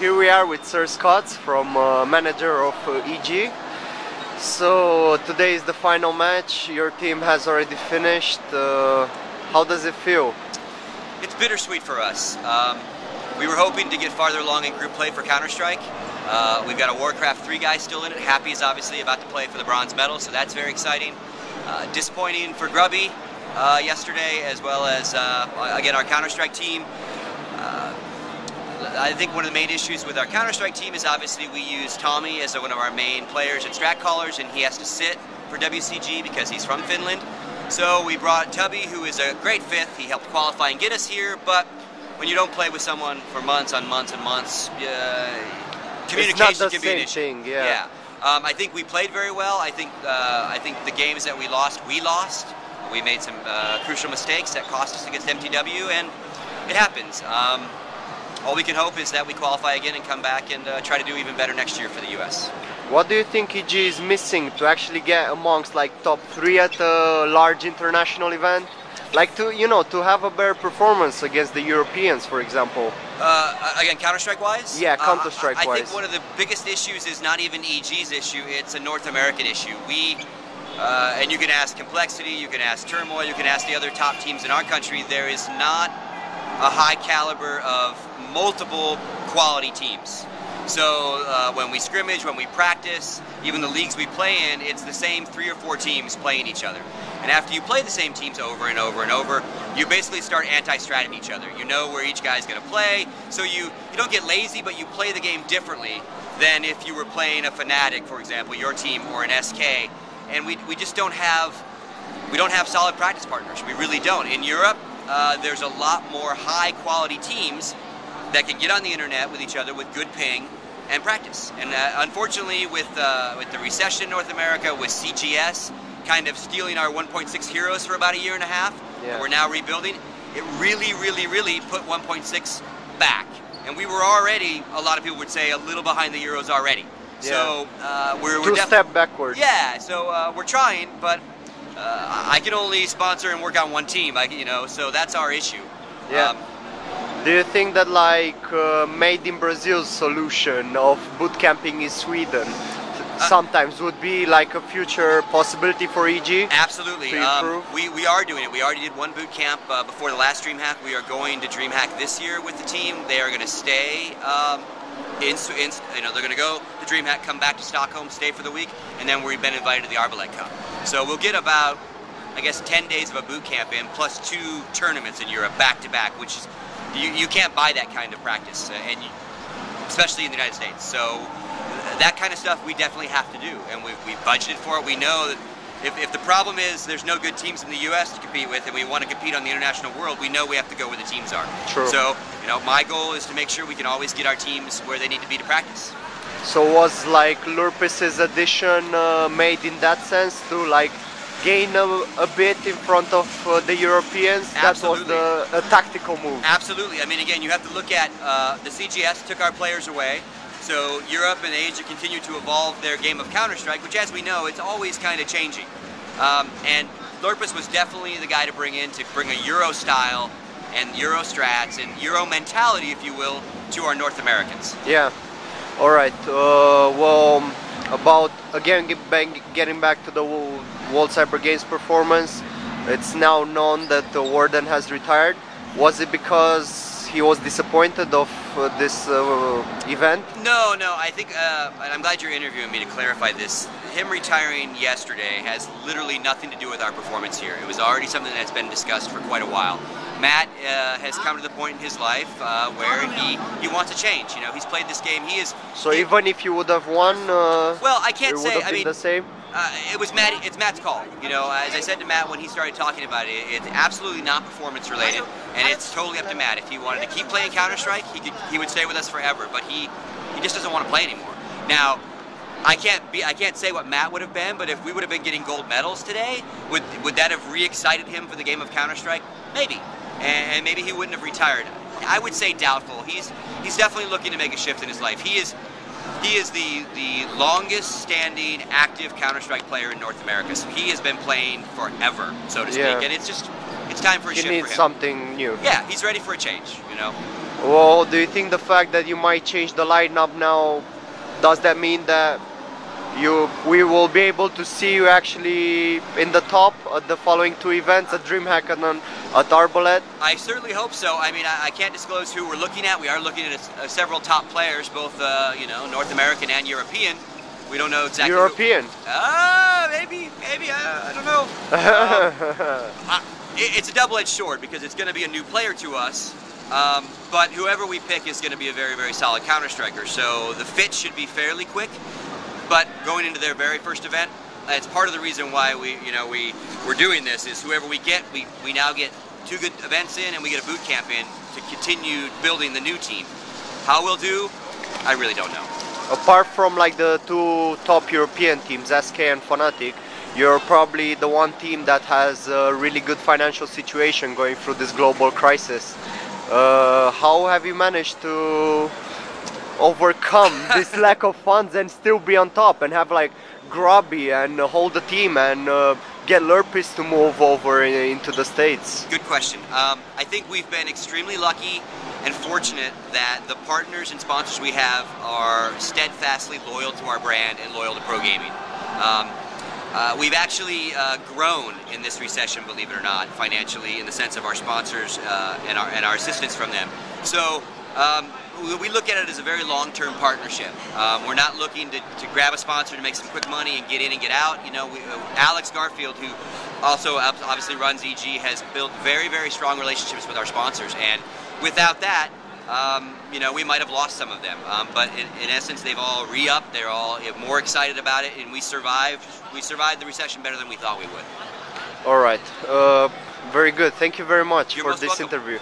here we are with SirScoots from manager of EG. So today is the final match. Your team has already finished. How does it feel? It's bittersweet for us. We were hoping to get farther along in group play for Counter-Strike. We've got a Warcraft 3 guy still in it. Happy is obviously about to play for the bronze medal, so that's very exciting. Disappointing for Grubby yesterday, as well as, again, our Counter-Strike team. I think one of the main issues with our Counter-Strike team is obviously we use Tommy as one of our main players and strat callers, and he has to sit for WCG because he's from Finland. So we brought Tubby, who is a great fifth. He helped qualify and get us here, but when you don't play with someone for months on months and months, communication can be an issue. Yeah. I think we played very well. I think the games that we lost. We made some crucial mistakes that cost us against MTW, and it happens. All we can hope is that we qualify again and come back and try to do even better next year for the US. What do you think EG is missing to actually get amongst like top 3 at a large international event? Like to have a better performance against the Europeans, for example. Again, Counter-Strike wise? Yeah, Counter-Strike wise. I think one of the biggest issues is not even EG's issue, it's a North American issue. And you can ask Complexity, you can ask Turmoil, you can ask the other top teams in our country, there is not a high caliber of multiple quality teams. So when we scrimmage, when we practice, even the leagues we play in, it's the same 3 or 4 teams playing each other. And after you play the same teams over and over and over, you basically start anti-stratting each other. You know where each guy's going to play, so you don't get lazy, but you play the game differently than if you were playing a Fnatic, for example, your team, or an SK. And we just don't have solid practice partners. We really don't. In Europe, there's a lot more high-quality teams that can get on the internet with each other with good ping and practice. And unfortunately, with the recession in North America, with CGS kind of stealing our 1.6 heroes for about a year and a half, and we're now rebuilding, it really put 1.6 back. And we were already, a lot of people would say, a little behind the Euros already. Yeah. So we're two step backwards. Yeah, so we're trying, but I can only sponsor and work on one team, so that's our issue. Yeah. Do you think that like made in Brazil solution of boot camping in Sweden sometimes would be like a future possibility for EG? Absolutely. To improve? We are doing it. We already did one boot camp before the last DreamHack. We are going to DreamHack this year with the team. They are going to stay they're going to go to DreamHack, come back to Stockholm, stay for the week, and then we've been invited to the Arbalete Cup. So we'll get about, I guess, 10 days of a boot camp in, plus 2 tournaments in Europe back to back, which is, you can't buy that kind of practice, especially in the United States. So that kind of stuff we definitely have to do, and we budgeted for it. We know that if the problem is there's no good teams in the US to compete with, and we want to compete on the international world, we know we have to go where the teams are. True. So, my goal is to make sure we can always get our teams where they need to be to practice. So was like Lurpis's addition made in that sense to like gain a bit in front of the Europeans? Absolutely. That was a tactical move. Absolutely. I mean, again, you have to look at the CGS took our players away. So Europe and Asia continue to evolve their game of Counter-Strike, which, as we know, it's always kind of changing. And Lurpis was definitely the guy to bring a Euro style and Euro strats and Euro mentality, if you will, to our North Americans. Yeah. All right. Well, about again getting back to the World Cyber Games performance, it's now known that Warden has retired. Was it because he was disappointed of this event? No. I think, and I'm glad you're interviewing me to clarify this. Him retiring yesterday has literally nothing to do with our performance here. It was already something that's been discussed for quite a while. Matt has come to the point in his life where he wants to change. He's played this game. So even if you would have won, well, I can't say. It would have been the same. It's Matt's call. As I said to Matt when he started talking about it, it's absolutely not performance related, and it's totally up to Matt. If he wanted to keep playing Counter-Strike, he would stay with us forever. But he just doesn't want to play anymore. Now, I can't say what Matt would have been, but if we would have been getting gold medals today, would that have re-excited him for the game of Counter-Strike? Maybe, and maybe he wouldn't have retired. I would say doubtful. He's definitely looking to make a shift in his life. He is the longest standing active Counter-Strike player in North America. So he has been playing forever, so to speak, and it's time for a shift for him. He needs something new. Yeah, he's ready for a change. Well, do you think the fact that you might change the lineup now, does that mean that we will be able to see you actually in the top at the following two events, at DreamHack and at Arboleth? I certainly hope so. I mean, I can't disclose who we're looking at. We are looking at several top players, both you know, North American and European. We don't know exactly. European? Maybe. I don't know. It's a double-edged sword because it's going to be a new player to us. But whoever we pick is going to be a very, very solid counter striker. So the fit should be fairly quick. But going into their very first event, it's part of the reason why we're doing this. Is whoever we get, we now get 2 good events in, and we get a boot camp in to continue building the new team. How we'll do, I really don't know. Apart from like the 2 top European teams, SK and Fnatic, you're probably the one team that has a really good financial situation going through this global crisis. How have you managed to overcome this lack of funds and still be on top and have like Grubby and hold the team and get Lurpis to move over into the States? Good question. I think we've been extremely lucky and fortunate that the partners and sponsors we have are steadfastly loyal to our brand and loyal to pro gaming. We've actually grown in this recession, believe it or not, financially, in the sense of our sponsors and our assistance from them. So we look at it as a very long-term partnership. We're not looking to grab a sponsor to make some quick money and get in and get out. You know, Alex Garfield, who also obviously runs EG, has built very, very strong relationships with our sponsors, and without that, you know, we might have lost some of them. But in essence, they've all re-upped. They're all more excited about it, and we survived the recession better than we thought we would. All right. Very good. Thank you very much for this welcome. interview.